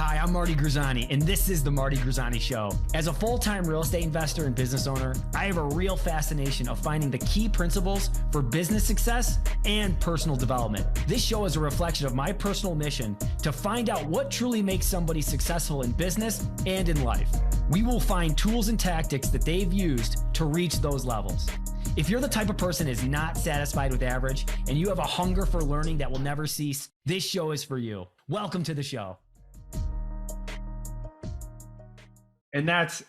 Hi, I'm Marty Grisani, and this is The Marty Grisani Show. As a full-time real estate investor and business owner, I have a real fascination of finding the key principles for business success and personal development. This show is a reflection of my personal mission to find out what truly makes somebody successful in business and in life. We will find tools and tactics that they've used to reach those levels. If you're the type of person who is not satisfied with average and you have a hunger for learning that will never cease, this show is for you. Welcome to the show. And that's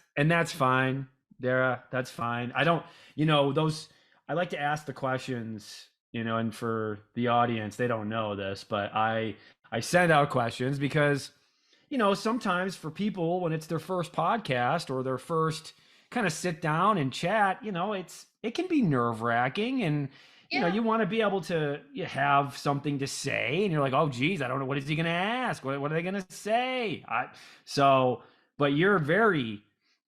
fine, Dara. That's fine. I don't, I like to ask the questions, and for the audience, they don't know this, but I send out questions because, sometimes for people when it's their first podcast or their first kind of sit down and chat, it can be nerve-wracking, and you want to be able to have something to say, and you're like, oh geez, I don't know, what is he going to ask? What are they going to say? But you're very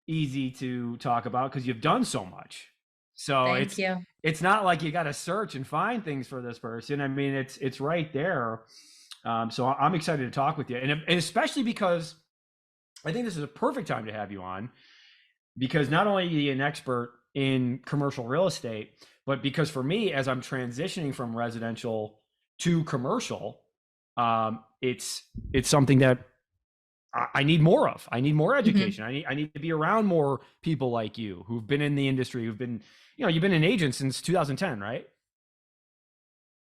easy to talk about because you've done so much. So it's not like you got to search and find things for this person. I mean, it's right there. So I'm excited to talk with you, and especially because I think this is a perfect time to have you on, because not only are you an expert in commercial real estate, but because for me, as I'm transitioning from residential to commercial, it's something that I need more of. I need more education. Mm-hmm. I need to be around more people like you who've been in the industry, who've been, you've been an agent since 2010, right?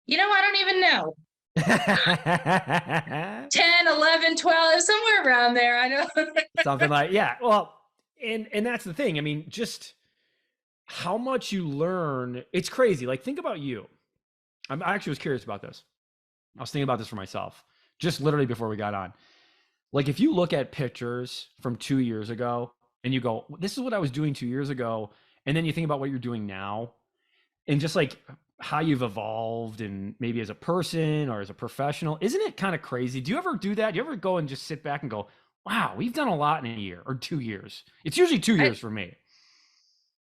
I don't even know. 10, 11, 12, somewhere around there. I know. Something like, yeah. Well, and that's the thing. I mean, just how much you learn. It's crazy. Like, think about you. I actually was curious about this. I was thinking about this for myself, just literally before we got on. Like, if you look at pictures from 2 years ago and you go, this is what I was doing 2 years ago. And then you think about what you're doing now and just like how you've evolved, and maybe as a person or as a professional. Isn't it kind of crazy? Do you ever do that? Do you ever go and just sit back and go, wow, we've done a lot in a year or 2 years? It's usually 2 years for me.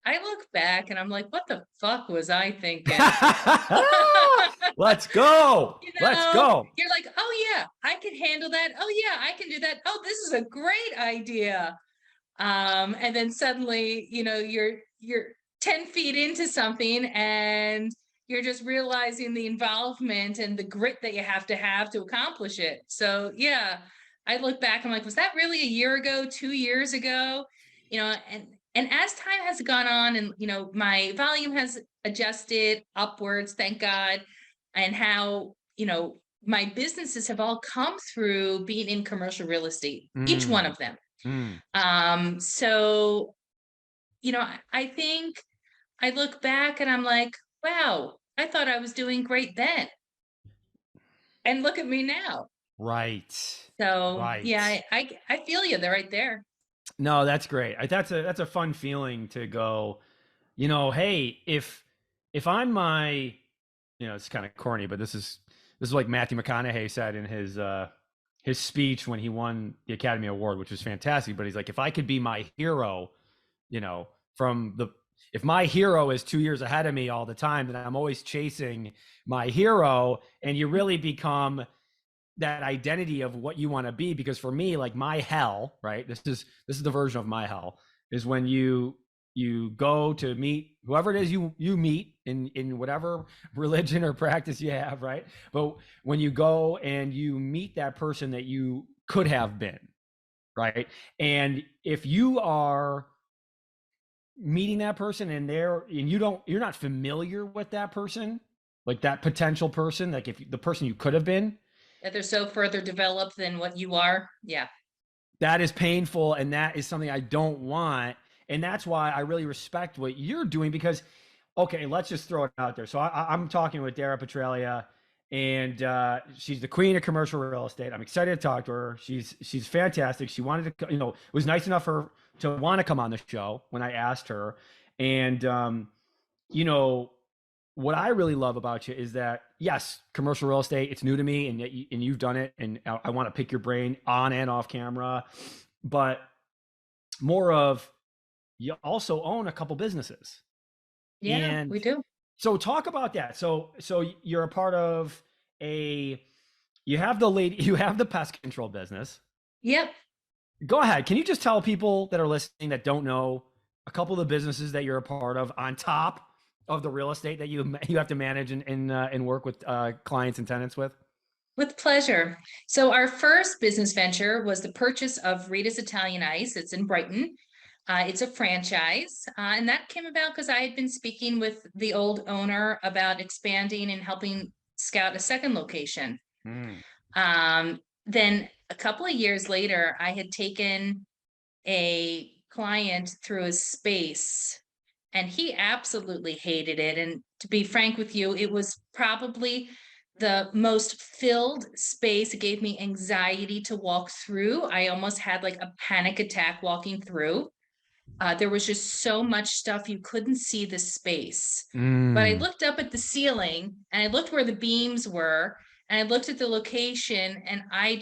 I look back and I'm like, what the fuck was I thinking? Let's go. Let's go. You're like, oh yeah, I can handle that. Oh yeah, I can do that. Oh, this is a great idea. And then suddenly, you're 10 feet into something and you're just realizing the involvement and the grit that you have to accomplish it. So yeah, I look back, I'm like, was that really a year ago, 2 years ago? And as time has gone on and, my volume has adjusted upwards, thank God, and how, my businesses have all come through being in commercial real estate, each one of them. So, I think I look back and I'm like, wow, I thought I was doing great then. And look at me now. Right. So right. Yeah, I feel you. They're right there. No, that's great. That's a fun feeling to go, hey, if I'm my, it's kind of corny, but this is like Matthew McConaughey said in his speech when he won the Academy Award, which was fantastic. But he's like, if I could be my hero, if my hero is 2 years ahead of me all the time, then I'm always chasing my hero, and you really become that identity of what you want to be. Because for me, like, my hell, right? This is the version of my hell, is when you go to meet whoever it is you meet in whatever religion or practice you have, right? But when you go and you meet that person that you could have been, right? And if you are meeting that person and you're not familiar with that person, like that potential person, like if the person you could have been, that they're so further developed than what you are. Yeah. That is painful. And that is something I don't want. And that's why I really respect what you're doing, because, okay, let's just throw it out there. So I'm talking with Dara Petralia, and she's the queen of commercial real estate. I'm excited to talk to her. She's fantastic. She wanted to, it was nice enough for her to want to come on the show when I asked her. And, what I really love about you is that, yes, commercial real estate, it's new to me, and you've done it, and I want to pick your brain on and off camera, but more of, you also own a couple businesses. Yeah, and we do. So talk about that. So you're a part of you have the Pest control business. Yep. Go ahead. Can you just tell people that are listening that don't know a couple of the businesses that you're a part of on top of the real estate that you have to manage and work with clients and tenants with? With pleasure. So our first business venture was the purchase of Rita's Italian Ice. It's in Brighton. It's a franchise, and that came about because I had been speaking with the old owner about expanding and helping scout a second location. Mm. Then a couple of years later, I had taken a client through a space and he absolutely hated it. And to be frank with you, it was probably the most filled space. It gave me anxiety to walk through. I almost had like a panic attack walking through. There was just so much stuff you couldn't see the space. But I Mm. looked up at the ceiling and I looked where the beams were and I looked at the location and I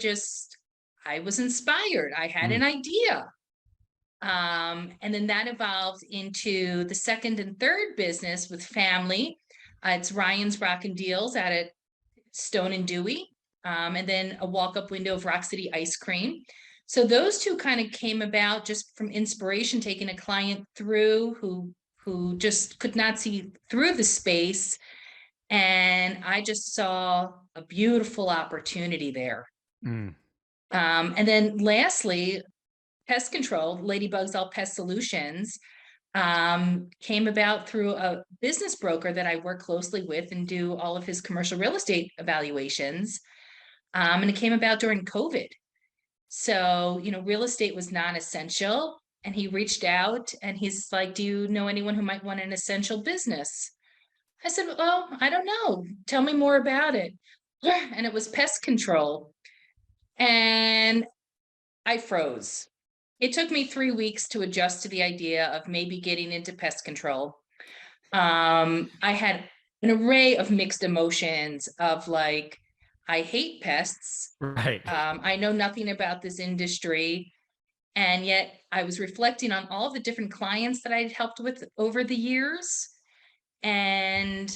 was inspired. I had Mm. an idea. And then that evolved into the second and third business with family. It's Ryan's Rock and Deals out at Stone and Dewey, and then a walk-up window of Rock City ice cream. So those two kind of came about just from inspiration, taking a client through who just could not see through the space, and I just saw a beautiful opportunity there. Mm. And then lastly, pest control, Ladybugs All Pest Solutions, came about through a business broker that I work closely with and do all of his commercial real estate evaluations. And it came about during COVID. So, real estate was non-essential. And he reached out and he's like, do you know anyone who might want an essential business? I said, well, I don't know. Tell me more about it. And it was pest control. And I froze. It took me 3 weeks to adjust to the idea of maybe getting into pest control. I had an array of mixed emotions of like, I hate pests. Right. I know nothing about this industry. And yet I was reflecting on all the different clients that I'd helped with over the years. And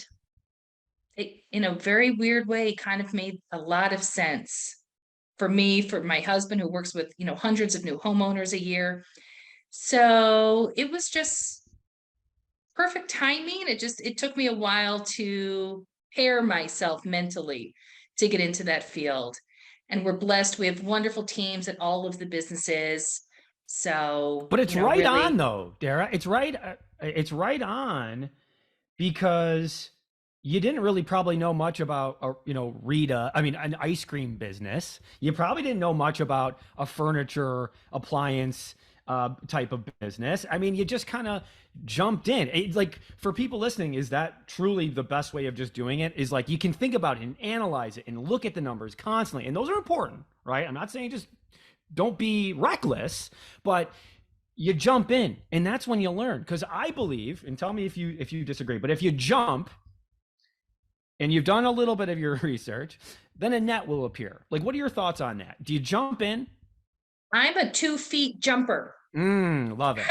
it, in a very weird way, kind of made a lot of sense for me, for my husband who works with, hundreds of new homeowners a year. So it was just perfect timing. It took me a while to pair myself mentally to get into that field. And we're blessed. We have wonderful teams at all of the businesses. So, But it's right on really, though, Dara. It's right. It's right on because you didn't really probably know much about, Rita. I mean, an ice cream business. You probably didn't know much about a furniture appliance type of business. I mean, you just kind of jumped in. Like for people listening, is that truly the best way of just doing it? Is like you can think about it and analyze it and look at the numbers constantly, and those are important, right? I'm not saying just don't be reckless, but you jump in and that's when you learn. Because I believe, and tell me if you disagree, but if you jump and you've done a little bit of your research, then a net will appear. Like, what are your thoughts on that? Do you jump in? I'm a 2 feet jumper. Love it.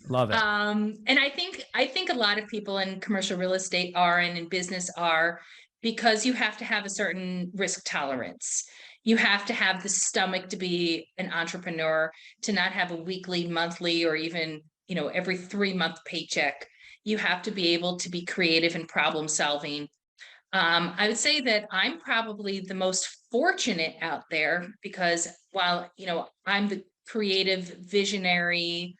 Love it. And I think a lot of people in commercial real estate are and in business are, because you have to have a certain risk tolerance. You have to have the stomach to be an entrepreneur, to not have a weekly, monthly, or even, every 3 month paycheck. You have to be able to be creative and problem solving. I would say that I'm probably the most fortunate out there because while, I'm the creative visionary,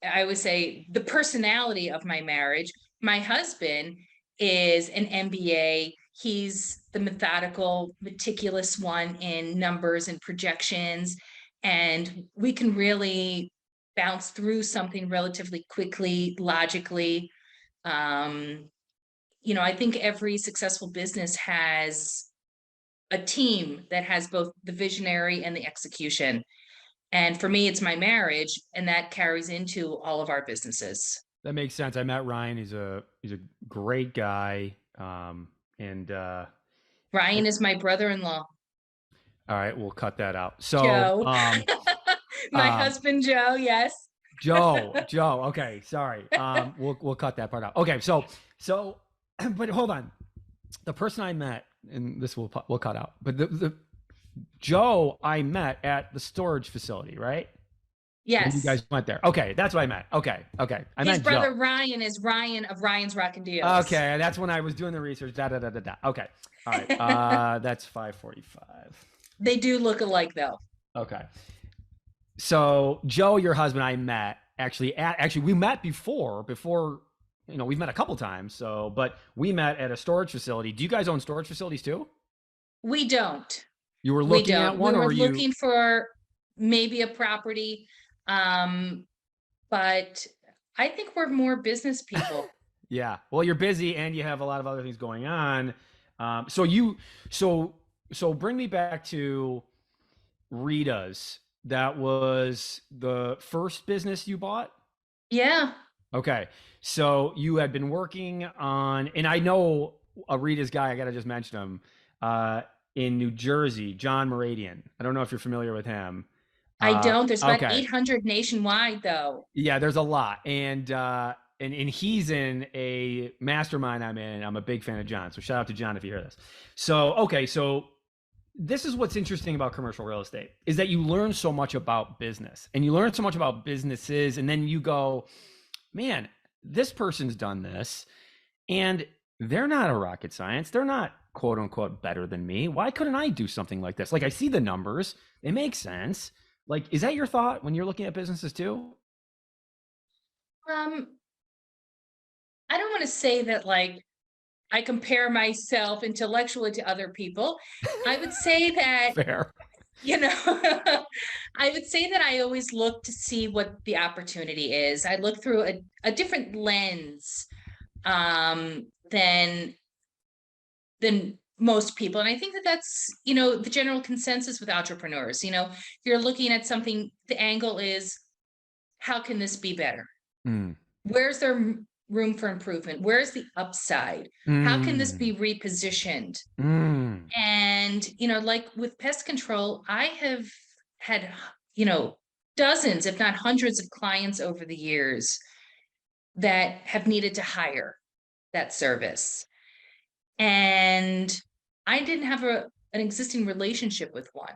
I would say the personality of my marriage. My husband is an MBA. He's the methodical, meticulous one in numbers and projections. And we can really bounce through something relatively quickly, logically. Um, I think every successful business has a team that has both the visionary and the execution. And for me, it's my marriage, and that carries into all of our businesses. That makes sense. I met Ryan. He's a great guy. And Ryan is my brother-in-law, all right, we'll cut that out. So, Joe. My um, husband, Joe, yes. Joe. Okay, sorry. We'll cut that part out. Okay, so, but hold on. The person I met, and this we'll cut out, but Joe, I met at the storage facility, right? When you Yes. guys went there. Okay, that's what I meant. Okay, I His meant Joe. brother Ryan is Ryan of Ryan's Rockin' Deals. Okay, that's when I was doing the research. Da da da da da. Okay, all right. That's 5:45. They do look alike though. Okay. So Joe, your husband, I met actually we met before we've met a couple times. So, but we met at a storage facility. Do you guys own storage facilities too? We don't. You were We looking at don't. We one, or were were you? looking for maybe a property, um, but I think we're more business people. Yeah. Well, you're busy and you have a lot of other things going on. So you so so bring me back to Rita's. That was the first business you bought? Yeah, Okay. So you had been working on, and I know a Rita's guy, I got to just mention him, in New Jersey, John Moradian. I don't know if you're familiar with him. I don't. There's about Okay. 800 nationwide though. Yeah, there's a lot. And he's in a mastermind I'm in. I'm a big fan of John. So shout out to John if you hear this. So, okay. So this is what's interesting about commercial real estate is that you learn so much about business and you learn so much about businesses. And then you go, man, this person's done this and they're not a rocket science. They're not quote unquote better than me. Why couldn't I do something like this? Like I see the numbers, they make sense. Like, is that your thought when you're looking at businesses too? Um, I don't want to say that like I compare myself intellectually to other people. I would say that, Fair. you know, I would say that I always look to see what the opportunity is. I look through a different lens um, than than most people. And I think that that's, the general consensus with entrepreneurs. You're looking at something, the angle is, how can this be better? Mm. Where's there room for improvement? Where's the upside? How can this Mm. be repositioned? Mm. And, like with pest control, I have had, dozens, if not hundreds of clients over the years that have needed to hire that service. And I didn't have an existing relationship with one,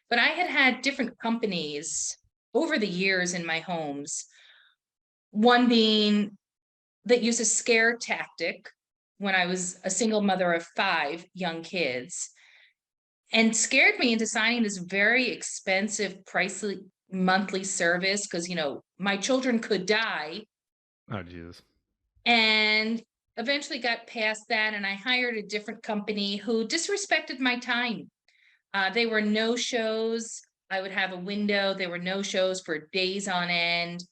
but I had had different companies over the years in my homes. One being that used a scare tactic when I was a single mother of 5 young kids and scared me into signing this very expensive, pricey monthly service because, my children could die, Oh, Jesus. and eventually got past that. And I hired a different company who disrespected my time. They were no shows. I would have a window. There were no shows for days on end.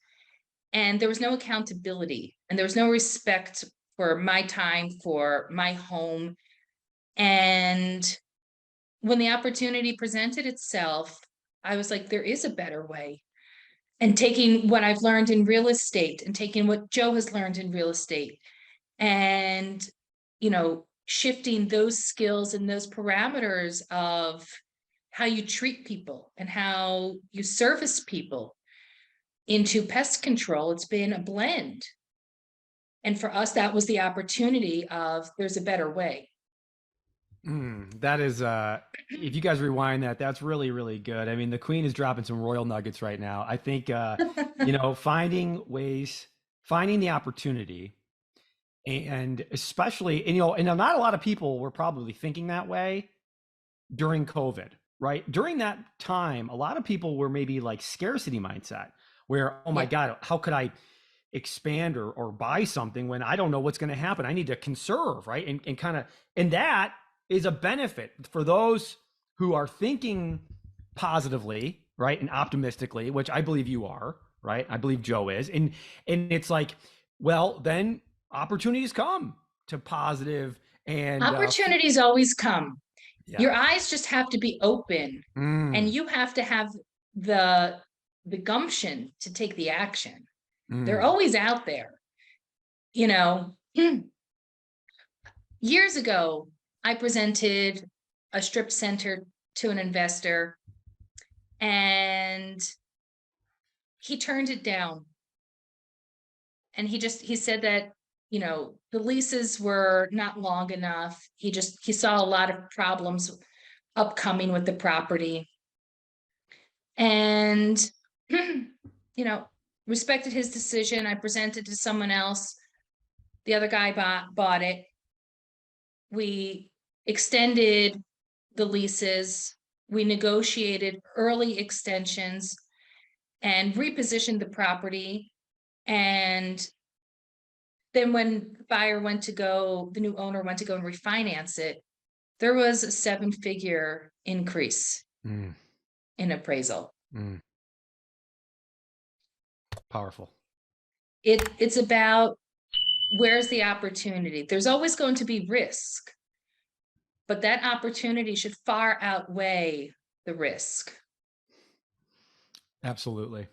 And there was no accountability and there was no respect for my time, for my home. And when the opportunity presented itself, I was like, there is a better way. And taking what I've learned in real estate and taking what Joe has learned in real estate and, shifting those skills and those parameters of how you treat people and how you service people into pest control, it's been a blend. And for us, that was the opportunity of there's a better way. That is, if you guys rewind that, that's really, really good. I mean, the Queen is dropping some royal nuggets right now. I think, finding ways, finding the opportunity, and especially, and not a lot of people were probably thinking that way during COVID, right? During that time, a lot of people were maybe like scarcity mindset, where, oh my Yeah. God, how could I expand or buy something when I don't know what's going to happen? I need to conserve, right? And kind of, and that is a benefit for those who are thinking positively, right? And optimistically, which I believe you are, right? I believe Joe is. And it's like, well, then opportunities come to positive and Opportunities always come. yeah. Your eyes just have to be open and Mm, you have to have the the gumption to take the action. They're mm, always out there. You know, years ago, I presented a strip center to an investor and he turned it down. And he said that, the leases were not long enough. He saw a lot of problems upcoming with the property. And, respected his decision. I presented to someone else. The other guy bought it. We extended the leases. We negotiated early extensions and repositioned the property. And then when the new owner went to go and refinance it, there was a 7-figure increase in appraisal. Powerful. It's about, where's the opportunity? There's always going to be risk, but that opportunity should far outweigh the risk. Absolutely.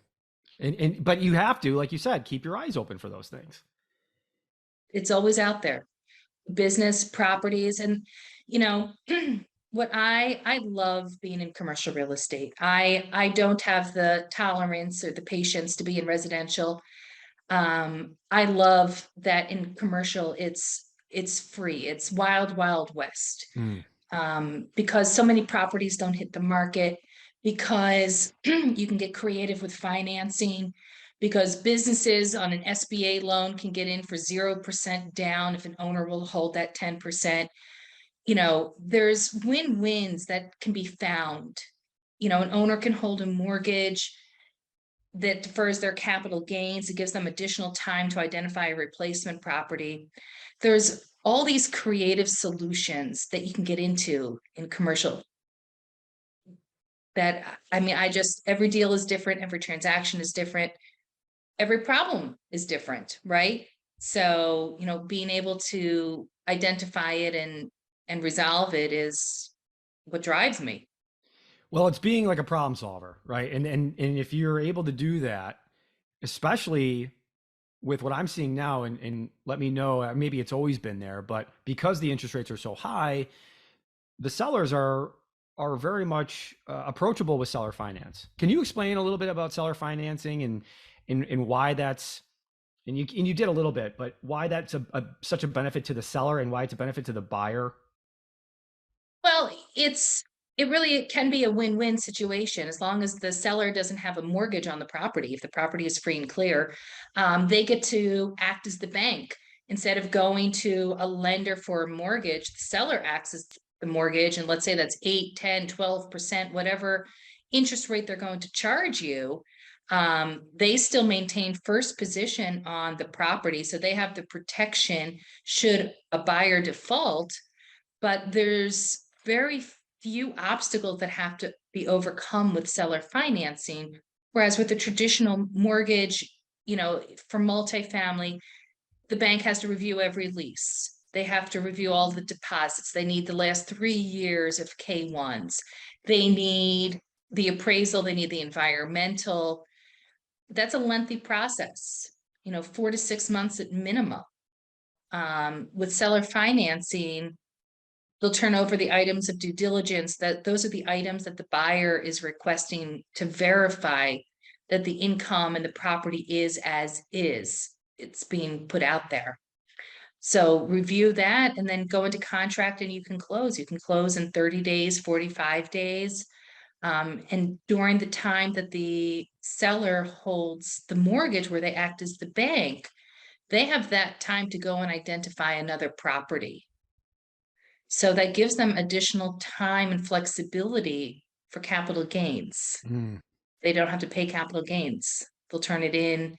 But you have to, like you said, keep your eyes open for those things. It's always out there. Business, properties, and what I love being in commercial real estate. I don't have the tolerance or the patience to be in residential. I love that in commercial, it's free. It's wild, wild west. Because so many properties don't hit the market, because you can get creative with financing, because businesses on an SBA loan can get in for 0% down if an owner will hold that 10%. There's win-wins that can be found. An owner can hold a mortgage that defers their capital gains. It gives them additional time to identify a replacement property. There's all these creative solutions that you can get into in commercial that, every deal is different. Every transaction is different. Every problem is different, right? So, being able to identify it and resolve it is what drives me. Well, it's being like a problem solver, right? And if you're able to do that, especially with what I'm seeing now, and let me know, maybe it's always been there, but because the interest rates are so high, the sellers are very much approachable with seller finance. Can you explain a little bit about seller financing and why that's, and you did a little bit, but why that's such a benefit to the seller and why it's a benefit to the buyer? Well, it can be a win-win situation as long as the seller doesn't have a mortgage on the property. If the property is free and clear, they get to act as the bank. Instead of going to a lender for a mortgage, the seller acts as the mortgage. And let's say that's 8, 10, 12%, whatever interest rate they're going to charge you. They still maintain first position on the property. So they have the protection should a buyer default, but there's very few obstacles that have to be overcome with seller financing. Whereas with a traditional mortgage, for multifamily, the bank has to review every lease. They have to review all the deposits. They need the last 3 years of K1s. They need the appraisal. They need the environmental. That's a lengthy process, 4 to 6 months at minimum. With seller financing, they'll turn over the items of due diligence. Those are the items that the buyer is requesting to verify that the income and the property is as is. It's being put out there. So review that and then go into contract and you can close. You can close in 30 days, 45 days. And during the time that the seller holds the mortgage where they act as the bank, they have that time to go and identify another property. So that gives them additional time and flexibility for capital gains. They don't have to pay capital gains. They'll turn it in.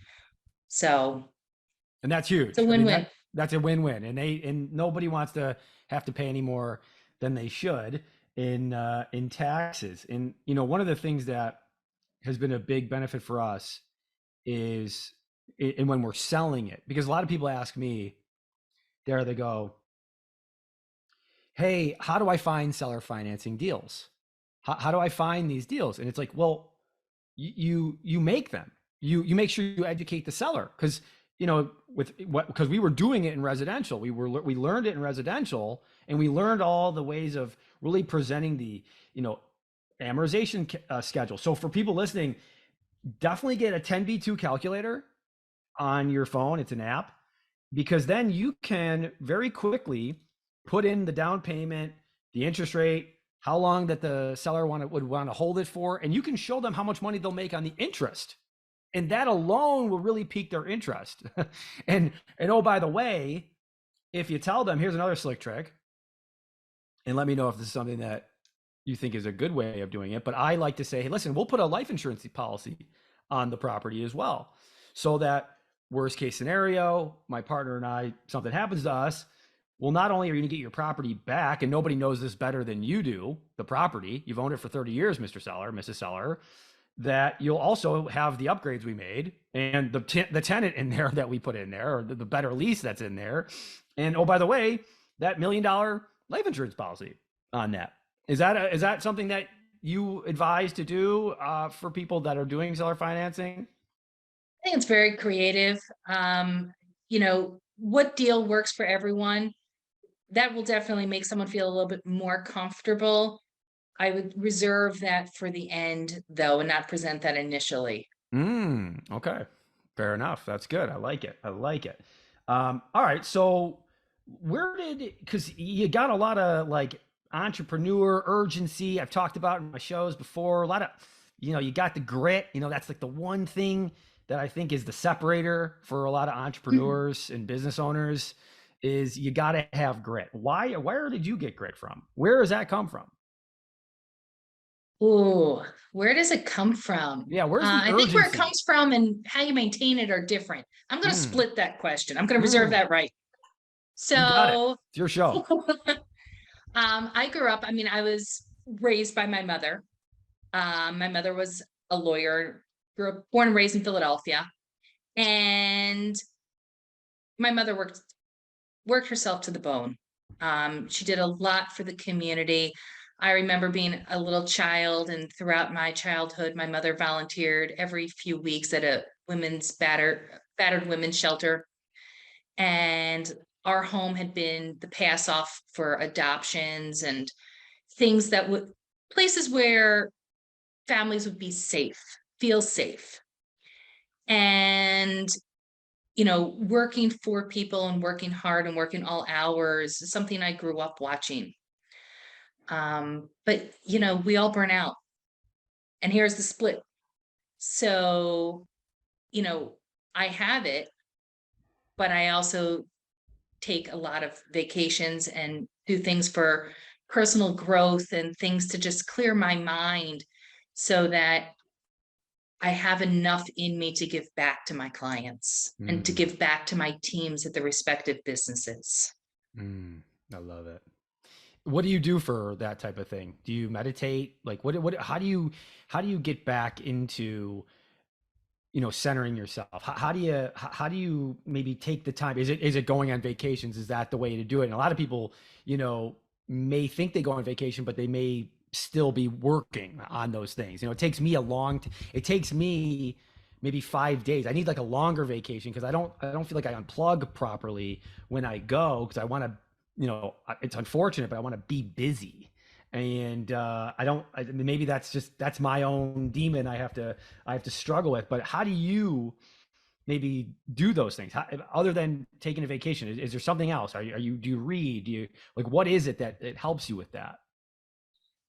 And that's huge. It's a win-win. That's a win-win. And nobody wants to have to pay any more than they should in taxes. And one of the things that has been a big benefit for us is, and when we're selling it, because a lot of people ask me, they go, hey, how do I find seller financing deals? How do I find these deals? And it's like, well, you make them. You make sure you educate the seller, because because we were doing it in residential. We learned it in residential, and we learned all the ways of really presenting the amortization schedule. So for people listening, definitely get a 10b2 calculator on your phone. It's an app, because then you can very quickly put in the down payment, the interest rate, how long that the seller would want to hold it for, and you can show them how much money they'll make on the interest, and that alone will really pique their interest. And oh, by the way, if you tell them, here's another slick trick, and let me know if this is something that you think is a good way of doing it. But I like to say, hey, listen, we'll put a life insurance policy on the property as well, so that worst case scenario, my partner and I, something happens to us, well, not only are you going to get your property back, and nobody knows this better than you do, the property, you've owned it for 30 years, Mr. Seller, Mrs. Seller, that you'll also have the upgrades we made and the tenant in there that we put in there, or the better lease that's in there. And oh, by the way, that $1 million life insurance policy on that. Is that something that you advise to do for people that are doing seller financing? I think it's very creative. You know, what deal works for everyone? That will definitely make someone feel a little bit more comfortable. I would reserve that for the end, though, and not present that initially. Okay. Fair enough. That's good. I like it. I like it. All right. So because you got a lot of like entrepreneur urgency. I've talked about in my shows before. A lot of, you got the grit. That's like the one thing that I think is the separator for a lot of entrepreneurs and business owners is you got to have grit. Where did you get grit from? Where does that come from? Ooh, where does it come from? Yeah. Where's the I think where it urgency? comes from and how you maintain it are different. I'm going to Mm, split that question. I'm going to reserve mm, that right. you got it. So, It's your show. I grew up, I mean, I was raised by my mother. My mother was a lawyer, born and raised in Philadelphia. And my mother worked herself to the bone. She did a lot for the community. I remember being a little child, and throughout my childhood, my mother volunteered every few weeks at a battered women's shelter. And our home had been the pass off for adoptions and things that would places where families would be safe, feel safe. And working for people and working hard and working all hours is something I grew up watching. But we all burn out. And here's the split. So, you know, I have it, but I also take a lot of vacations and do things for personal growth and things to just clear my mind so that I have enough in me to give back to my clients and to Mm, give back to my teams at the respective businesses. mm, I love it. What do you do for that type of thing? Do you meditate? Like how do you get back into, centering yourself? How do you maybe take the time? Is it going on vacations? Is that the way to do it? And a lot of people, may think they go on vacation, but they may still be working on those things. It takes me maybe 5 days. I need like a longer vacation because I don't feel like I unplug properly when I go because I want to, it's unfortunate, but I want to be busy. And maybe that's my own demon I have to struggle with. But how do you maybe do those things other than taking a vacation? Is there something else? Do you read? Like, what is it that it helps you with that?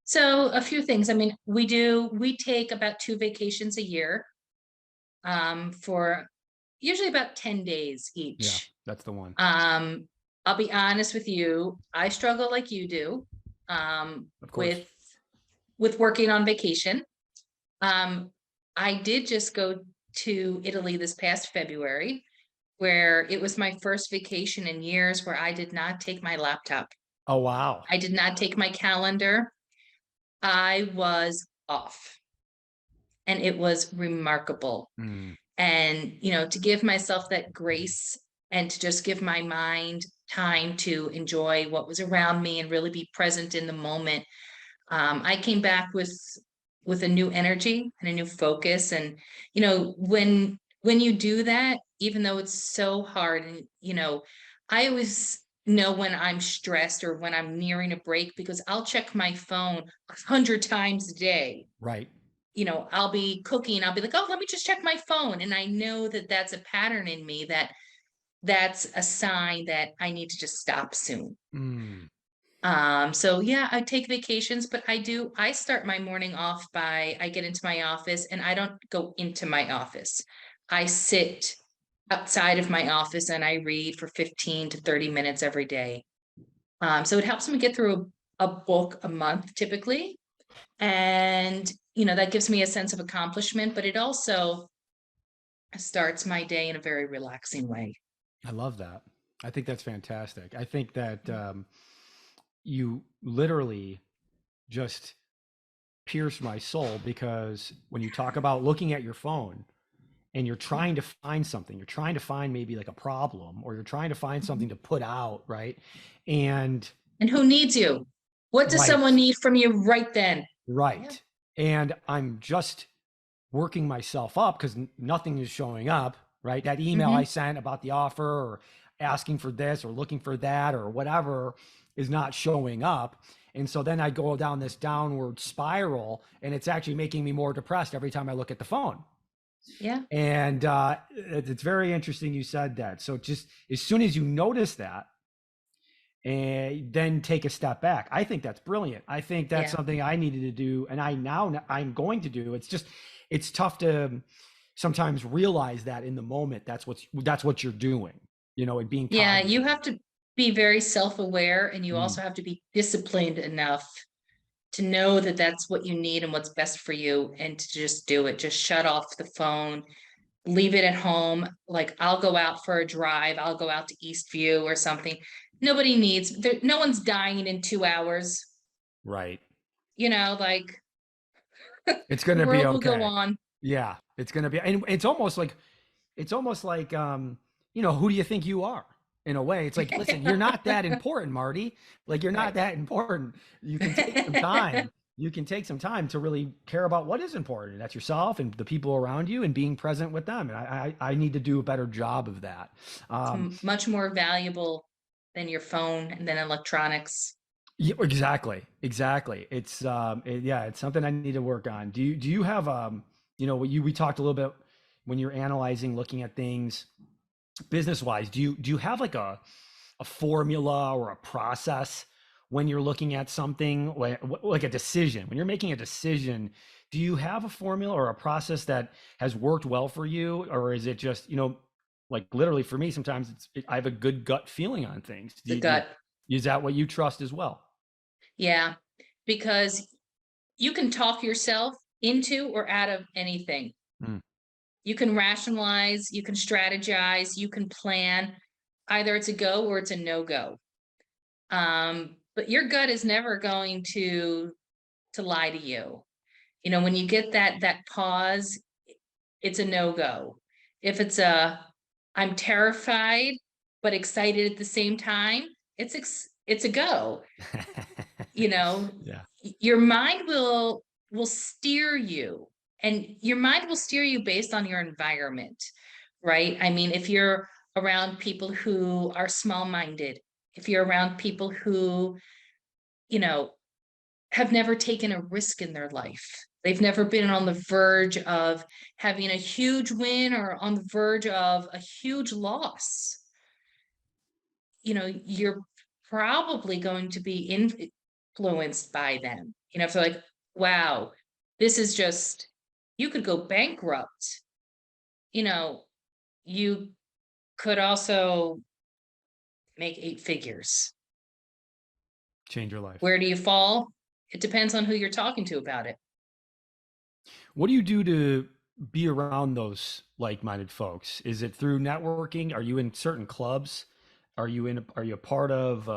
So a few things. I mean, we take about 2 vacations a year, for usually about 10 days Yeah, each. that's the one. Um, I'll be honest with you, I struggle like you do, Of course. with working on vacation. Um, I did just go to Italy this past February, where it was my first vacation in years where I did not take my laptop. Oh, wow. I did not take my calendar. I was off, and it was remarkable. Mm, And, to give myself that grace and to just give my mind time to enjoy what was around me and really be present in the moment. I came back with a new energy and a new focus. And when you do that, even though it's so hard, and I always know when I'm stressed or when I'm nearing a break because I'll check my phone 100 times a day. right. I'll be cooking, I'll be like, oh, let me just check my phone, and I know that that's a pattern in me, that's a sign that I need to just stop soon. Mm. So yeah, I take vacations, but I start my morning off by, I get into my office and I don't go into my office. I sit outside of my office and I read for 15 to 30 minutes every day. So it helps me get through a book a month typically. And, that gives me a sense of accomplishment, but it also starts my day in a very relaxing way. I love that. I think that's fantastic. I think that you literally just pierced my soul, because when you talk about looking at your phone and you're trying to find something, you're trying to find maybe like a problem, or you're trying to find Mhm. something to put out, right? And And who needs you? What does right, someone need from you right then? Yeah. right. And I'm just working myself up because nothing is showing up, right? That email I Hmm. sent about the offer, or asking for this or looking for that or whatever, is not showing up. And so then I go down this downward spiral, and it's actually making me more depressed every time I look at the phone. Yeah. And it's very interesting you said that. So just as soon as you notice that, and then take a step back, I think that's brilliant. I think that's Yeah. something I needed to do, and I'm going to do. It's just, it's tough to sometimes realize that in the moment that's what you're doing, and being Yeah. You cognizant. have to be very self-aware and you Mm, also have to be disciplined enough to know that that's what you need and what's best for you and to just do it. Just shut off the phone, leave it at home. Like I'll go out for a drive, I'll go out to Eastview or something. Nobody needs, no one's dying in 2 hours, right. like It's the going to be world will go okay. on. Yeah, it's going to be, and it's almost like who do you think you are? In a way, it's like, listen, you're not that important, Marty. Like, you're not Right. that important. You can take some time. You can take some time to really care about what is important. That's yourself and the people around you, and being present with them. And I need to do a better job of that. It's Um, much more valuable than your phone and then electronics. yeah, exactly. Yeah, it's something I need to work on. Do you have we talked a little bit when you're analyzing, looking at things business wise. Do you have like a formula or a process when you're looking at something, like a decision? When you're making a decision, do you have a formula or a process that has worked well for you, or is it just, like literally for me, sometimes I have a good gut feeling on things. The gut. Is that what you trust as well? Yeah. Because you can talk yourself into or out of anything. Mm, You can rationalize, you can strategize, you can plan. Either it's a go or it's a no go. But your gut is never going to lie to you. When you get that pause, it's a no go. If it's I'm terrified but excited at the same time, it's a go. you know yeah. your mind will steer you, and your mind will steer you based on your environment, right? I mean, if you're around people who are small minded, if you're around people who you know have never taken a risk in their life, they've never been on the verge of having a huge win or on the verge of a huge loss, you're probably going to be influenced by them. If they're like, wow, this is just, you could go bankrupt, you know, you could also make 8 figures. Change your life. Where do you fall? It depends on who you're talking to about it. What do you do to be around those like-minded folks? Is it through networking? Are you in certain clubs? Are you a part of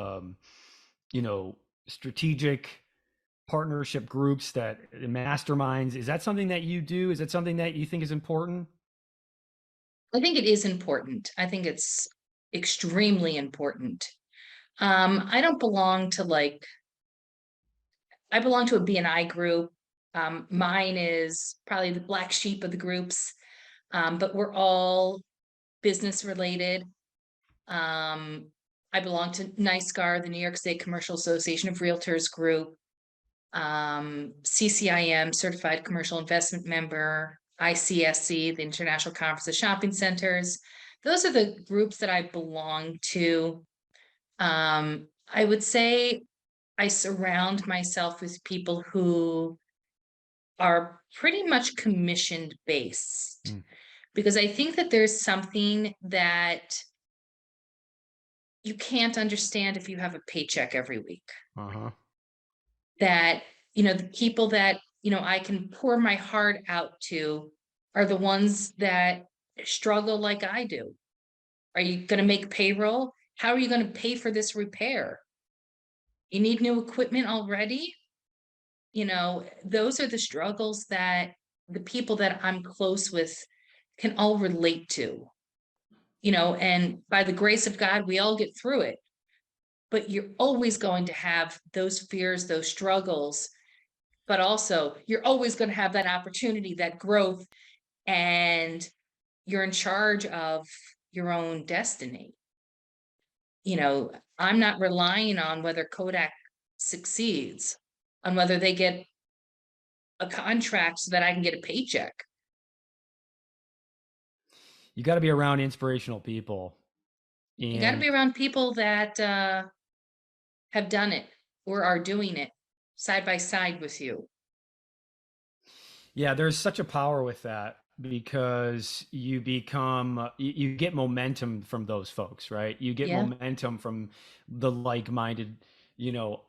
you know, strategic partnership groups, that masterminds? Is that something that you do? Is it something that you think is important? I think it is important. I think it's extremely important. I don't belong to I belong to a BNI group. Mine is probably the black sheep of the groups, but we're all business related. I belong to NYSCAR, the New York State Commercial Association of Realtors group, CCIM, Certified Commercial Investment Member, ICSC, the International Conference of Shopping Centers. Those are the groups that I belong to. I would say I surround myself with people who are pretty much commissioned based, Mm. because I think that there's something that you can't understand if you have a paycheck every week. Uh-huh. That, the people that, I can pour my heart out to are the ones that struggle like I do. Are you going to make payroll? How are you going to pay for this repair? You need new equipment already? Those are the struggles that the people that I'm close with can all relate to, and by the grace of God, we all get through it. But you're always going to have those fears, those struggles, but also you're always going to have that opportunity, that growth, and you're in charge of your own destiny. I'm not relying on whether Kodak succeeds, on whether they get a contract so that I can get a paycheck. You got to be around inspirational people. You got to And be around people that have done it or are doing it side by side with you. yeah, there's such a power with that because you become you get momentum from those folks, right? You get Yeah. momentum from the like-minded,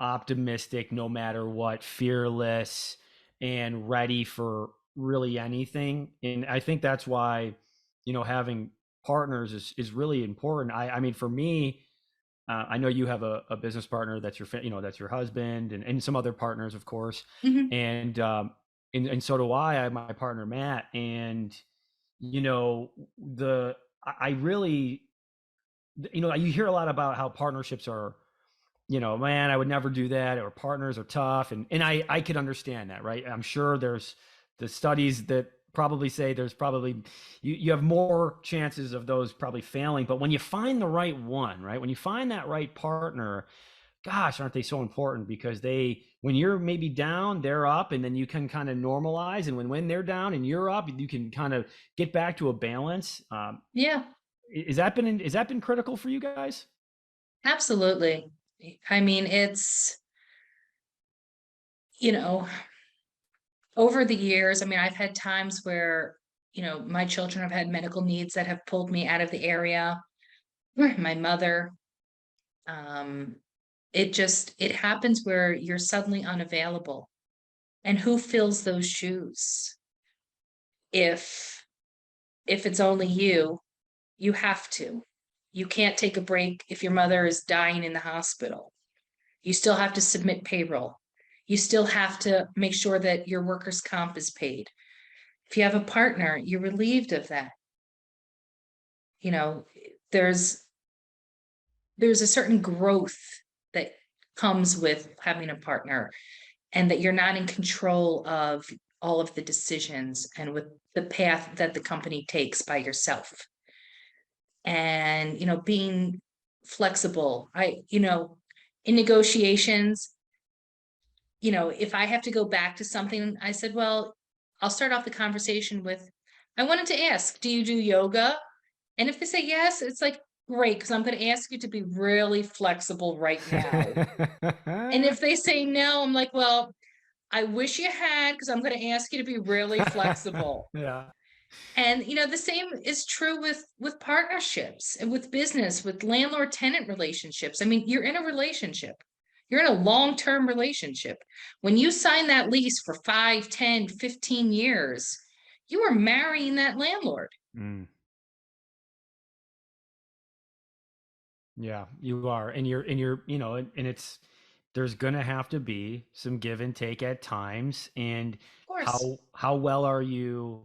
optimistic, no matter what, fearless, and ready for really anything. And I think that's why, having partners is really important. I mean, for me, I know you have a business partner that's that's your husband, and some other partners, of course, Hmm. and and so do I. I have my partner Matt, and you know the I really you hear a lot about how partnerships are, man, I would never do that, or partners are tough, and I could understand that, right? I'm sure there's the studies that probably say there's probably you have more chances of those probably failing, but when you find the right one, right, when you find that right partner, gosh, aren't they so important? Because when you're maybe down, they're up, and then you can kind of normalize, and when they're down and you're up, you can kind of get back to a balance. Yeah, Is that been critical for you guys? absolutely. I mean, you know, over the years, I mean, I've had times where, my children have had medical needs that have pulled me out of the area. My mother, um, it happens where you're suddenly unavailable. And who fills those shoes? If it's only you, you have to. You can't take a break if your mother is dying in the hospital. You still have to submit payroll. You still have to make sure that your workers' comp is paid. If you have a partner, you're relieved of that. You know, there's there's a certain growth that comes with having a partner, and that you're not in control of all of the decisions and with the path that the company takes by yourself. And being flexible. In negotiations, if I have to go back to something, I said, well, I'll start off the conversation with, I wanted to ask, do you do yoga? And if they say yes, it's like, great, because I'm going to ask you to be really flexible right now. And if they say no, I'm like, well, I wish you had, because I'm going to ask you to be really flexible. Yeah. And the same is true with partnerships and with business, with landlord tenant relationships. I mean, you're in a relationship. You're in a long-term relationship. When you sign that lease for 5, 10, 15 years, you are marrying that landlord. Mm. Yeah, you are. And you're, and it's there's gonna have to be some give and take at times. And Of course. how well are you,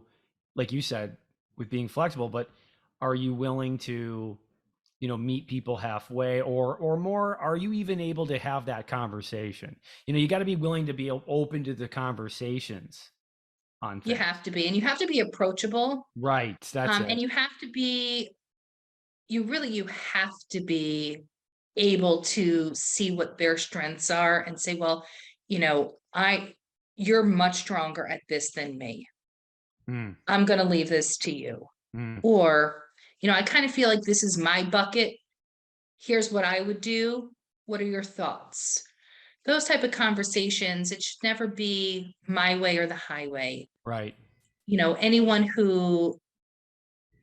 like you said, with being flexible, but are you willing to, meet people halfway, or more, are you even able to have that conversation? You got to be willing to be open to the conversations on You things. have to be, and you have to be approachable. Right, that's And it. you have to be able to see what their strengths are and say, well, you're much stronger at this than me. Mm, I'm going to leave this to you. mm, Or, I kind of feel like this is my bucket. Here's what I would do. What are your thoughts? those type of conversations, it should never be my way or the highway. Right. Anyone who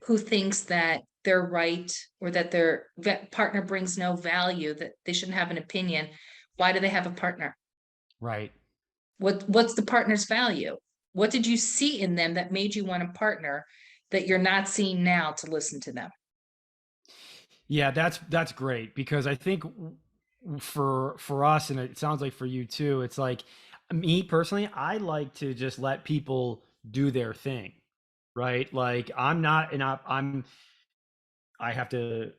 thinks that they're right or that their partner brings no value, that they shouldn't have an opinion. Why do they have a partner? Right. What's the partner's value? What did you see in them that made you want a partner that you're not seeing now to listen to them? Yeah, that's great because I think for us, and it sounds like for you too, it's like me personally, I like to just let people do their thing, right? Like I'm not an I have to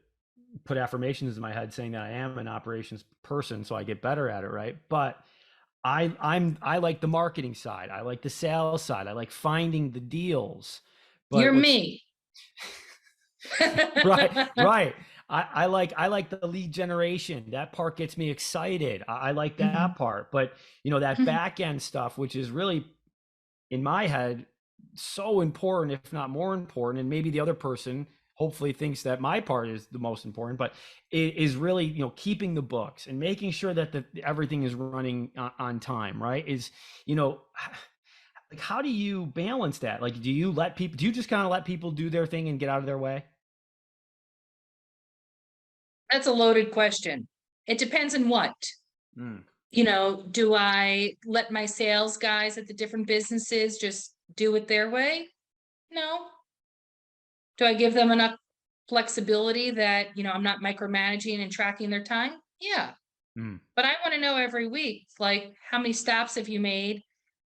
put affirmations in my head saying that I am an operations person so I get better at it, right? But I like the marketing side. I like the sales side. I like finding the deals. But You're what's me. right, right. I like the lead generation. That part gets me excited. I like Mhm. that part. But that back end stuff, which is really in my head so important, if not more important, and maybe the other person hopefully thinks that my part is the most important, but it is really keeping the books and making sure that everything is running on time, right? Is you know like how do you balance that? Like do you just kind of let people do their thing and get out of their way? That's a loaded question. It depends on what. Mm, Do I let my sales guys at the different businesses just do it their way? No. Do I give them enough flexibility that, I'm not micromanaging and tracking their time? Yeah. mm. But I want to know every week, like, how many stops have you made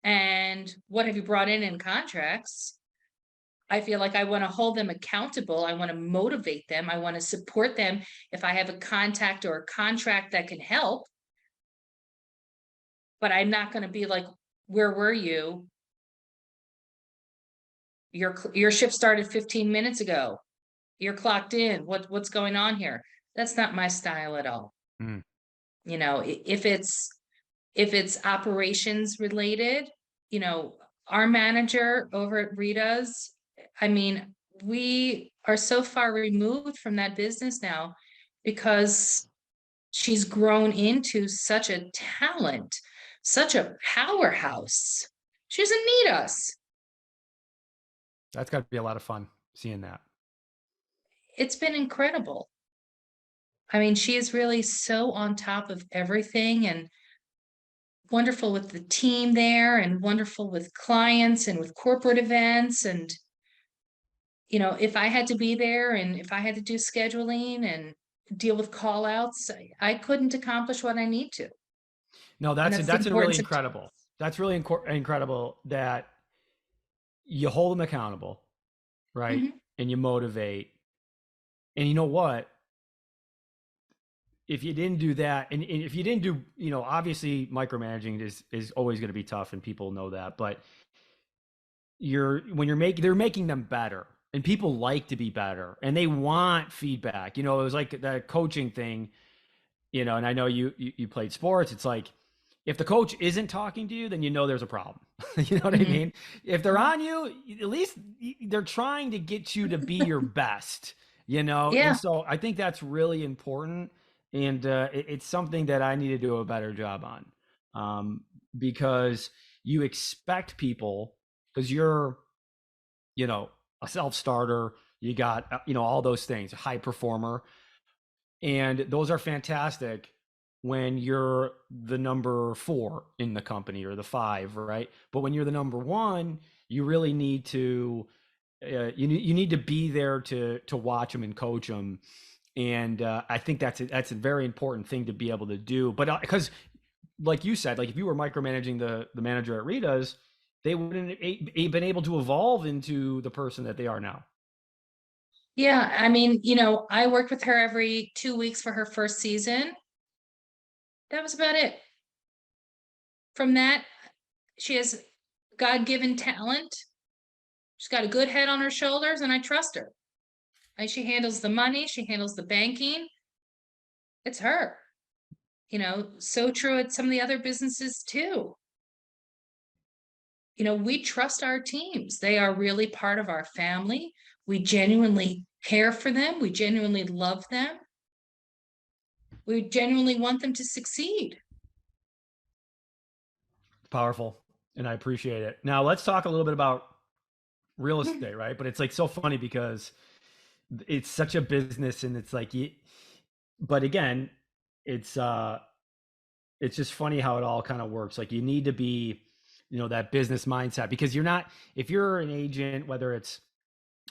and what have you brought in contracts? I feel like I want to hold them accountable. I want to motivate them. I want to support them if I have a contact or a contract that can help. But I'm not going to be like, where were you? Your shift started 15 minutes ago. You're clocked in. What's going on here? That's not my style at all. Mm. If it's operations related, you know, our manager over at Rita's, I mean, we are so far removed from that business now because she's grown into such a talent, such a powerhouse. She doesn't need us. That's got to be a lot of fun seeing that. It's been incredible. I mean, she is really so on top of everything and wonderful with the team there and wonderful with clients and with corporate events. And, if I had to be there and if I had to do scheduling and deal with call outs, I couldn't accomplish what I need to. No, And that's that's the that's a really importance of, incredible. That's really incredible that you hold them accountable, right? Mhm. And you motivate. And you know what? If you didn't do that, and if you didn't do, obviously micromanaging is always going to be tough, and people know that. But they're making them better, and people like to be better, and they want feedback. It was like that coaching thing. And I know you played sports. It's like if the coach isn't talking to you, then there's a problem. You know what I Mhm. mean? If they're Mhm. on you, at least they're trying to get you to be your best. And Yeah. so I think that's really important, and it's something that I need to do a better job on, um, because you expect people because you're a self starter. You got all those things, high performer, and those are fantastic when you're the number 4 in the company or the 5, right? But when you're the number 1, you really need to you need to be there to watch them and coach them. And I think that's a very important thing to be able to do. But because like you said, like if you were micromanaging the manager at Rita's, they wouldn't been able to evolve into the person that they are now. Yeah. I mean, I worked with her every 2 weeks for her first season. That was about it. From that, she has God-given talent. She's got a good head on her shoulders, and I trust her. She handles the money, she handles the banking. It's her. So true at some of the other businesses too. We trust our teams. They are really part of our family. We genuinely care for them. We genuinely love them. We genuinely want them to succeed. Powerful. And I appreciate it. Now let's talk a little bit about real estate, right? But it's like so funny because it's such a business and it's like, but again, it's, it's just funny how it all kind of works. Like you need to be, that business mindset because you're not, if you're an agent, whether it's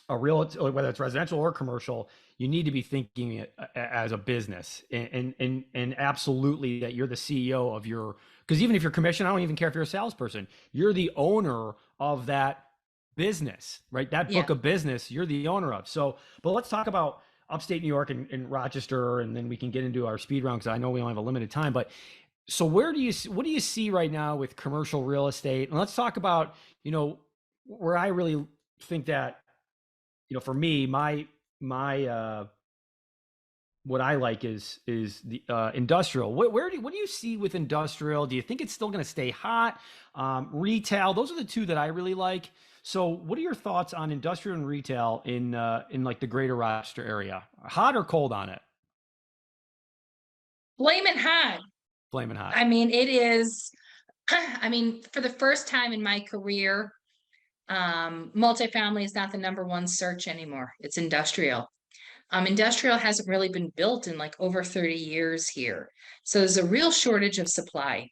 whether it's residential or commercial, you need to be thinking it as a business and absolutely that you're the CEO of your, because even if you're commissioned, I don't even care if you're a salesperson, you're the owner of that business, right? That Yeah. book of business, you're the owner of. So, but let's talk about upstate New York and Rochester, and then we can get into our speed round because I know we only have a limited time. But so what do you see right now with commercial real estate? And let's talk about, where I really think that, for me, my what I like is the industrial. What do you see with industrial? Do you think it's still going to stay hot? Retail, those are the two that I really like. So, what are your thoughts on industrial and retail in like the greater Rochester area? Hot or cold on it? Flaming hot. Flaming hot. I mean, it is, I mean, for the first time in my career, multifamily is not the number one search anymore. It's industrial. Industrial hasn't really been built in like over 30 years here. So there's a real shortage of supply.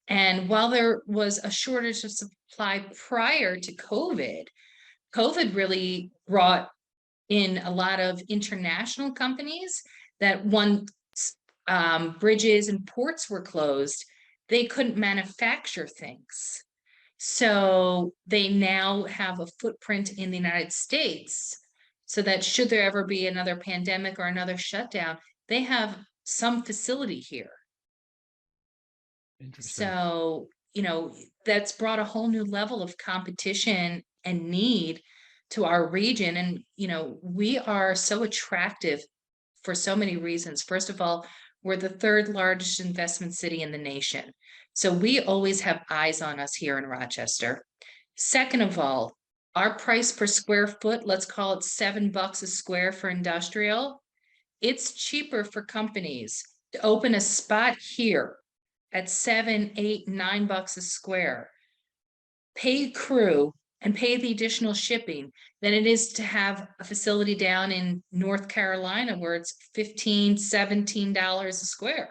And while there was a shortage of supply prior to COVID, COVID really brought in a lot of international companies that once bridges and ports were closed, they couldn't manufacture things. So they now have a footprint in the United States so that should there ever be another pandemic or another shutdown, they have some facility here. Interesting. So, that's brought a whole new level of competition and need to our region. And, we are so attractive for so many reasons. First of all, we're the third largest investment city in the nation. So we always have eyes on us here in Rochester. Second of all, our price per square foot, let's call it $7 a square for industrial. It's cheaper for companies to open a spot here at 7, 8, $9 a square, pay crew and pay the additional shipping than it is to have a facility down in North Carolina where it's $15, $17 a square.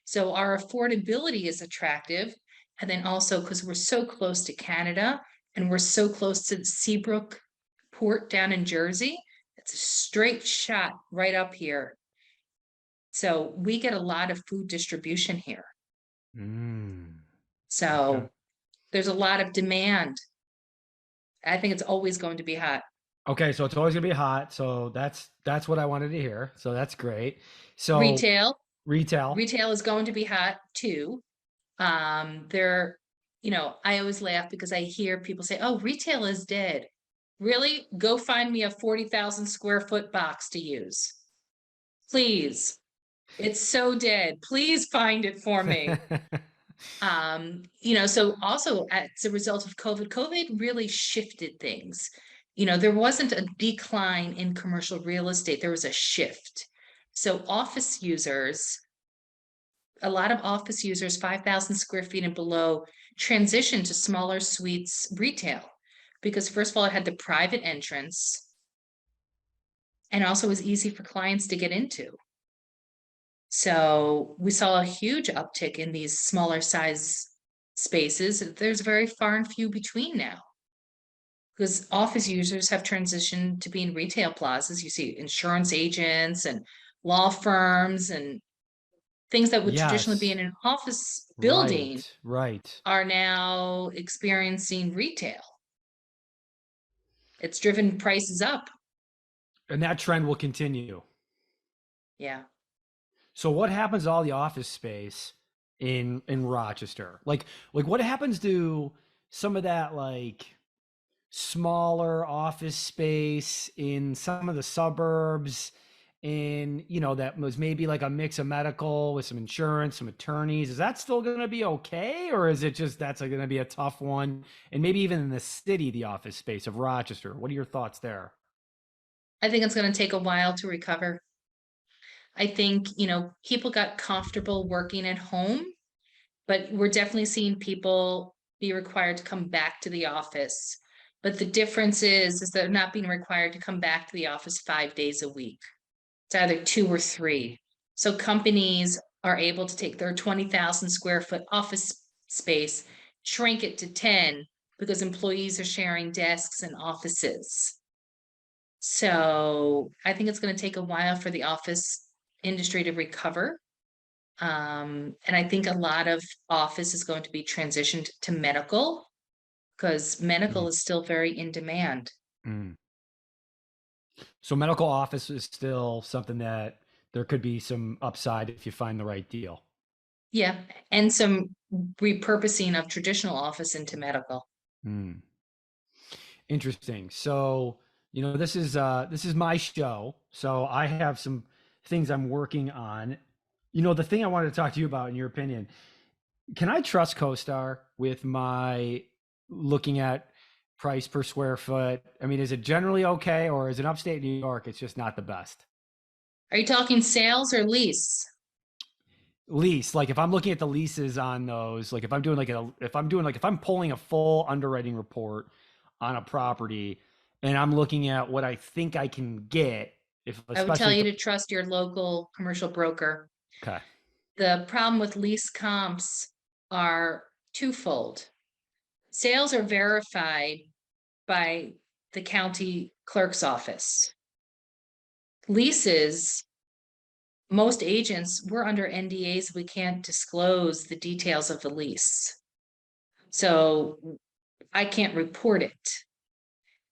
So our affordability is attractive. And then also because we're so close to Canada and we're so close to the Seabrook port down in Jersey, it's a straight shot right up here. So we get a lot of food distribution here. Mm, okay. So there's a lot of demand. I think it's always going to be hot. Okay, so it's always gonna be hot. So that's what I wanted to hear. So that's great. So Retail, retail. retail is going to be hot too. There, I always laugh because I hear people say, "Oh, retail is dead." Really? Go find me a 40,000 square foot box to use. Please. It's so dead. Please find it for me. So also as a result of COVID really shifted things. There wasn't a decline in commercial real estate, there was a shift. So a lot of office users, 5,000 square feet and below, transitioned to smaller suites retail because first of all, it had the private entrance and also was easy for clients to get into. So we saw a huge uptick in these smaller size spaces. There's very far and few between now because office users have transitioned to being retail plazas. You see insurance agents and law firms and things that would traditionally be Yes. in an office building Right. Right. are now experiencing retail. It's driven prices up. And that trend will continue. Yeah. So what happens to all the office space in Rochester? Like what happens to some of that like smaller office space in some of the suburbs in, that was maybe like a mix of medical with some insurance, some attorneys? Is that still going to be okay? Or is it just that's going to be a tough one? And maybe even in the city, the office space of Rochester. What are your thoughts there? I think it's going to take a while to recover. I think, people got comfortable working at home but we're definitely seeing people be required to come back to the office. But the difference is they're not being required to come back to the office 5 days a week. It's either 2 or 3. So companies are able to take their 20,000 square foot office space, shrink it to 10 because employees are sharing desks and offices. So I think it's going to take a while for the office industry to recover. And I think a lot of office is going to be transitioned to medical because medical Mm, is still very in demand. mm. So medical office is still something that there could be some upside if you find the right deal. Yeah. And some repurposing of traditional office into medical. Mm. Interesting. So, this is my show. So I have some things I'm working on. The thing I wanted to talk to you about, in your opinion, can I trust CoStar with my looking at price per square foot? I mean, is it generally okay, or is it upstate New York? It's just not the best. Are you talking sales or lease? Lease, like if I'm looking at the leases on those, like if I'm pulling a full underwriting report on a property and I'm looking at what I think I can get, if I would tell especially you for, to trust your local commercial broker. okay. The problem with lease comps are twofold. Sales are verified by the county clerk's office. Leases, most agents, we're under NDAs. We can't disclose the details of the lease. So I can't report it.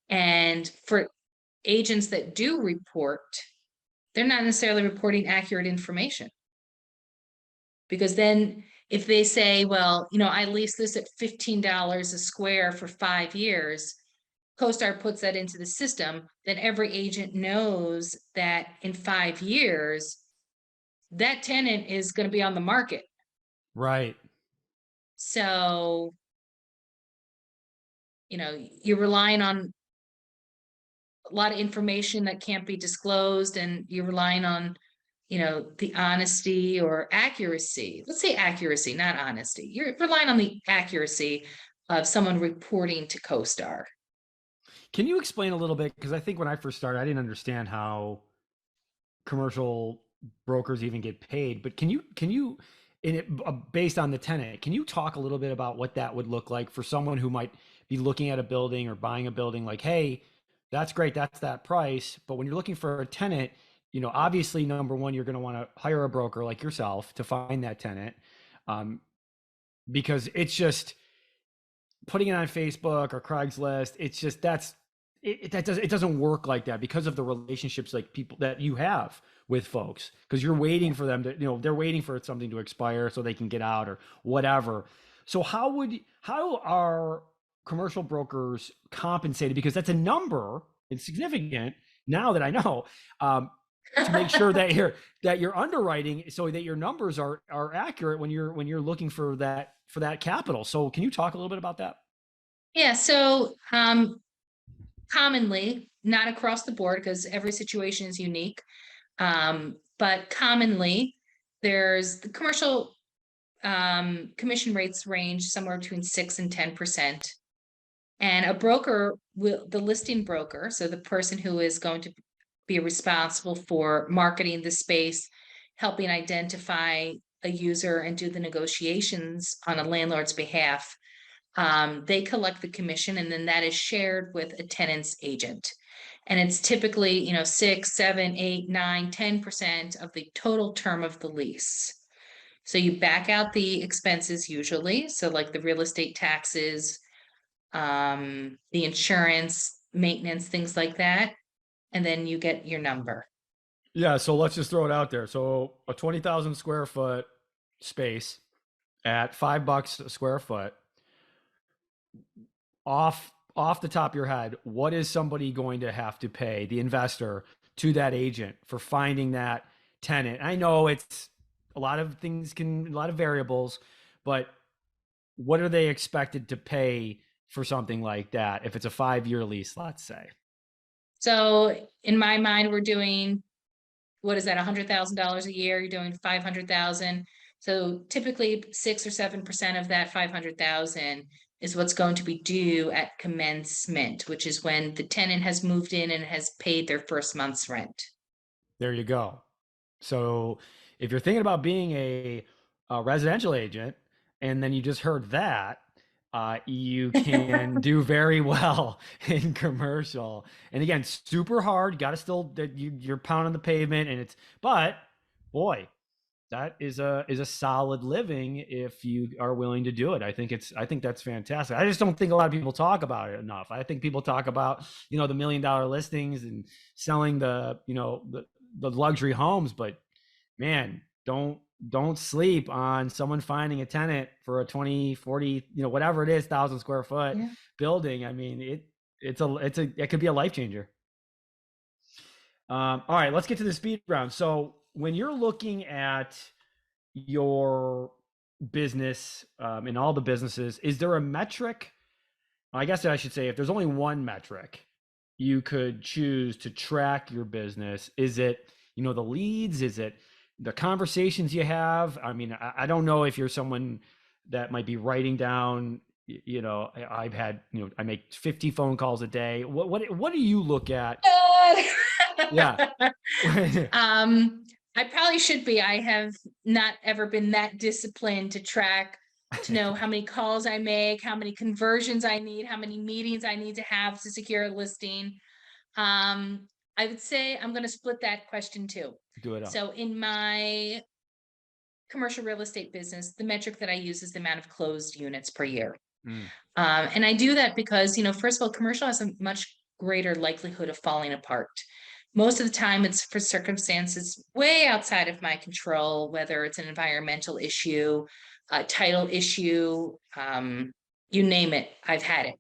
And for agents that do report, they're not necessarily reporting accurate information. Because then if they say, well, I leased this at $15 a square for 5 years, CoStar puts that into the system, then every agent knows that in 5 years, that tenant is going to be on the market. Right. So, you're relying on a lot of information that can't be disclosed, and you're relying on, the honesty or accuracy. Let's say accuracy, not honesty. You're relying on the accuracy of someone reporting to CoStar. Can you explain a little bit? Because I think when I first started, I didn't understand how commercial brokers even get paid. But can you in it based on the tenant, can you talk a little bit about what that would look like for someone who might be looking at a building or buying a building? Like, hey, that's great, that's that price. But when you're looking for a tenant, obviously, number one, you're going to want to hire a broker like yourself to find that tenant, um, because it's just putting it on Facebook or Craigslist. It's just it doesn't work like that because of the relationships like people that you have with folks, because you're waiting for them to, they're waiting for something to expire so they can get out or whatever. So how are commercial brokers compensated? Because that's a number, it's significant now that I know, to make sure that you're underwriting so that your numbers are accurate when you're looking for that capital. So can you talk a little bit about that? Yeah, so commonly, not across the board because every situation is unique, but commonly, there's the commercial commission rates range somewhere between 6 and 10%. And a broker the listing broker, so the person who is going to be responsible for marketing the space, helping identify a user and do the negotiations on a landlord's behalf, they collect the commission and then that is shared with a tenant's agent. And it's typically, 6, 7, 8, 9, 10% of the total term of the lease. So you back out the expenses usually. So like the real estate taxes, the insurance, maintenance, things like that. And then you get your number. Yeah, so let's just throw it out there. So a 20,000 square foot space at $5 a square foot, off the top of your head, what is somebody going to have to pay the investor to that agent for finding that tenant? I know it's a lot of a lot of variables, but what are they expected to pay for something like that if it's a 5-year lease, let's say? So in my mind, we're doing, what is that, $100,000 a year? You're doing 500,000. So typically 6 or 7% of that 500,000 is what's going to be due at commencement, which is when the tenant has moved in and has paid their first month's rent. There you go. So if you're thinking about being a residential agent and then you just heard that, you can do very well in commercial. And again, super hard. You got to still you're pounding the pavement, and but boy, that is a solid living if you are willing to do it. I think that's fantastic. I just don't think a lot of people talk about it enough. I think people talk about, the $1 million listings and selling the luxury homes, but man, don't sleep on someone finding a tenant for a 20, 40, whatever it is, 1,000 square foot Yeah. building. I mean, it could be a life changer. All right, let's get to the speed round. So when you're looking at your business, in all the businesses, is there a metric? I guess I should say, if there's only one metric you could choose to track your business, is it, the leads? Is it the conversations you have? I mean, I don't know if you're someone that might be writing down, I've had, I make 50 phone calls a day. What do you look at? Yeah. I probably should be. I have not ever been that disciplined to track, to know how many calls I make, how many conversions I need, how many meetings I need to have to secure a listing. I would say I'm going to split that question too. Do it up. So in my commercial real estate business, the metric that I use is the amount of closed units per year. And I do that because, first of all, commercial has a much greater likelihood of falling apart. Most of the time it's for circumstances way outside of my control, whether it's an environmental issue, a title issue, you name it, I've had it.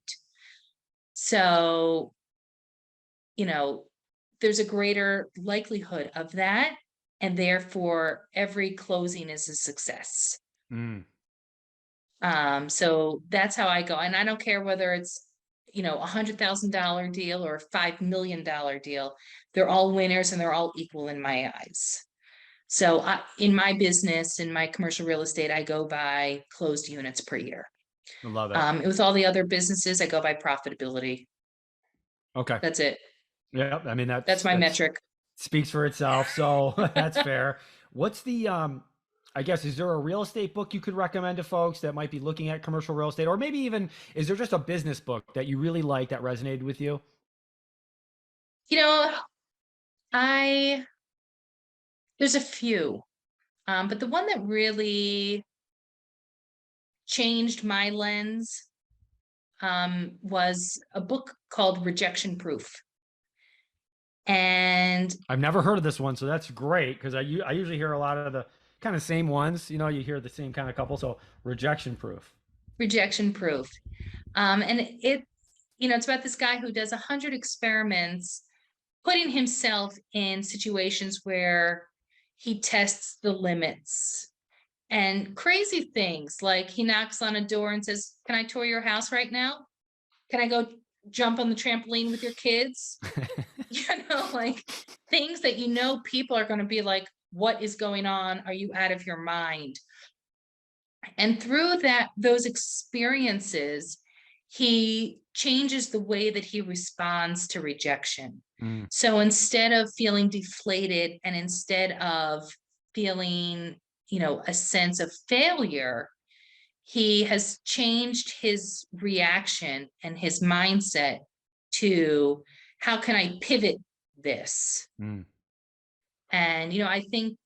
So, there's a greater likelihood of that, and therefore every closing is a success. So that's how I go. And I don't care whether it's, $100,000 deal or a $5 million deal. They're all winners and they're all equal in my eyes. So in my business, in my commercial real estate, I go by closed units per year. I love it. With all the other businesses, I go by profitability. Okay. That's it. Yeah. I mean, That's my metric. Speaks for itself. So that's fair. What's the, I guess, is there a real estate book you could recommend to folks that might be looking at commercial real estate? Or maybe even, is there just a business book that you really like that resonated with you? There's a few, but the one that really changed my lens was a book called Rejection Proof. And I've never heard of this one, so that's great, because I usually hear a lot of the kind of same ones. You hear the same kind of couple. So Rejection Proof. And it's about this guy who does 100 experiments, putting himself in situations where he tests the limits and crazy things, like he knocks on a door and says, "Can I tour your house right now? Can I go jump on the trampoline with your kids?" Like things that people are going to be like, "What is going on? Are you out of your mind?" And through those experiences, he changes the way that he responds to rejection. So instead of feeling deflated and instead of feeling, a sense of failure, he has changed his reaction and his mindset to, how can I pivot this? And, I think,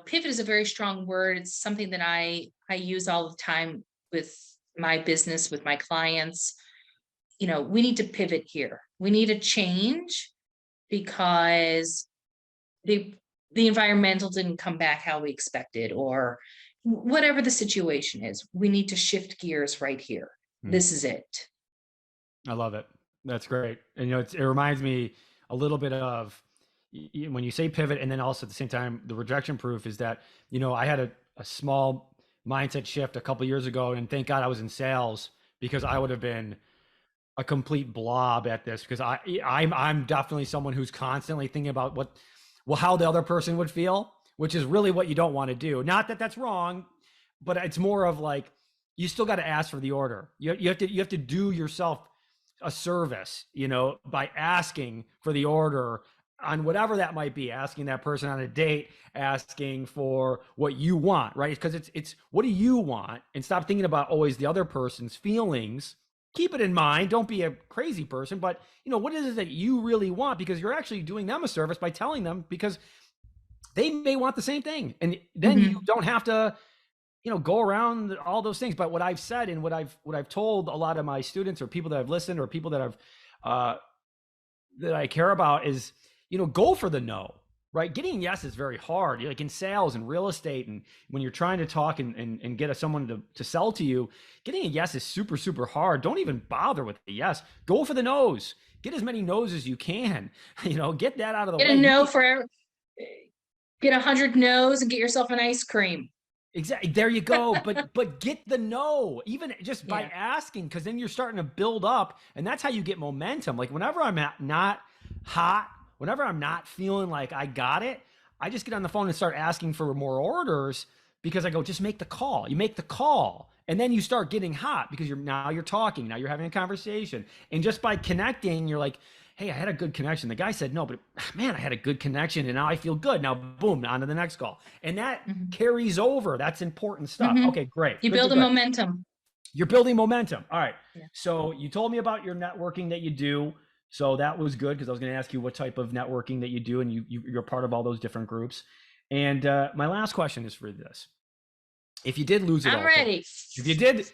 pivot is a very strong word. It's something that I use all the time with my business, with my clients. We need to pivot here. We need a change because the environmental didn't come back how we expected, or whatever the situation is. We need to shift gears right here. This is it. I love it. That's great. And it reminds me a little bit of when you say pivot, and then also at the same time, the rejection proof is that, I had a small mindset shift a couple years ago, and thank God I was in sales, because I would have been a complete blob at this, because I'm definitely someone who's constantly thinking about how the other person would feel, which is really what you don't want to do. Not that that's wrong, but it's more of like, you still got to ask for the order. You have to do yourself a service, by asking for the order on whatever that might be, asking that person on a date, asking for what you want, right? Because it's what do you want, and stop thinking about always the other person's feelings. Keep it in mind. Don't be a crazy person, but what is it that you really want? Because you're actually doing them a service by telling them, because they may want the same thing. And then you don't have to, go around all those things. But what I've said and what I've told a lot of my students or people that I've listened or people that that I care about is, go for the no, right? Getting yes is very hard. Like in sales and real estate, and when you're trying to talk and get someone to sell to you, getting a yes is super, super hard. Don't even bother with the yes. Go for the no's. Get as many no's as you can. Get that out of the way. Get a no for get 100 no's and get yourself an ice cream. Exactly. There you go. But get the no, even just by asking, because then you're starting to build up, and that's how you get momentum. Like whenever I'm not hot, whenever I'm not feeling like I got it, I just get on the phone and start asking for more orders, because I go, just make the call. You make the call, and then you start getting hot because you're talking. Now you're having a conversation, and just by connecting, you're like, hey, I had a good connection. The guy said no, but man, I had a good connection, and now I feel good. Now, boom, on to the next call. And that carries over. That's important stuff. Okay, great. You build a momentum. You're building momentum. All right. Yeah. So you told me about your networking that you do. So that was good, because I was going to ask you what type of networking that you do, and you're part of all those different groups. And my last question is for this. If you did lose it all. I'm ready.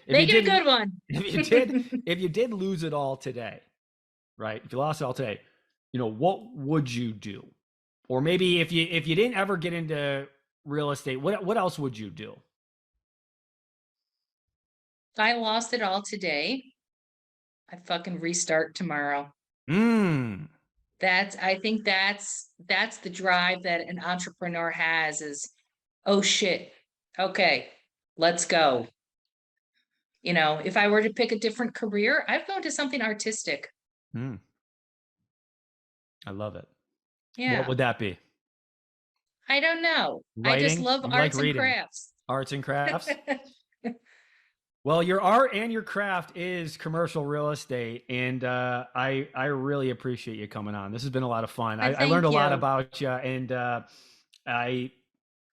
Make it a good one. If you did lose it all today, right? If you lost it all today, what would you do? Or maybe if you didn't ever get into real estate, what else would you do? If I lost it all today, I'd fucking restart tomorrow. I think that's the drive that an entrepreneur has is, oh shit, okay, let's go. If I were to pick a different career, I'd go into something artistic. I love it. Yeah. What would that be? I don't know. Writing? I just love arts and crafts. Arts and crafts? Well, your art and your craft is commercial real estate, and I really appreciate you coming on. This has been a lot of fun. I learned a lot about you, and the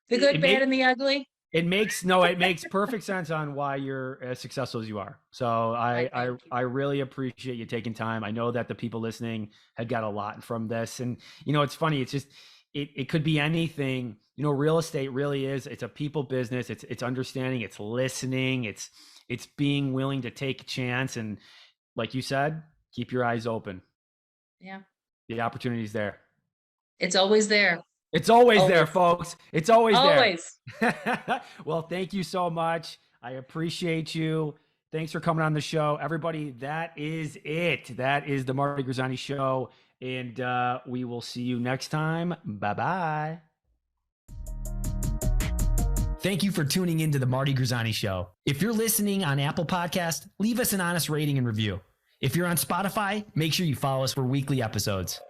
good, bad, and the ugly. It makes perfect sense on why you're as successful as you are. So I really appreciate you taking time. I know that the people listening had got a lot from this, and it's funny. It's just it could be anything. Real estate really is. It's a people business. It's understanding. It's listening. It's being willing to take a chance, and like you said, keep your eyes open. Yeah, the opportunity's there. It's always there. It's always there, folks. It's always there. Well, thank you so much. I appreciate you. Thanks for coming on the show. Everybody, that is it. That is the Marty Grisani Show. And we will see you next time. Bye-bye. Thank you for tuning into the Marty Grisani Show. If you're listening on Apple Podcast, leave us an honest rating and review. If you're on Spotify, make sure you follow us for weekly episodes.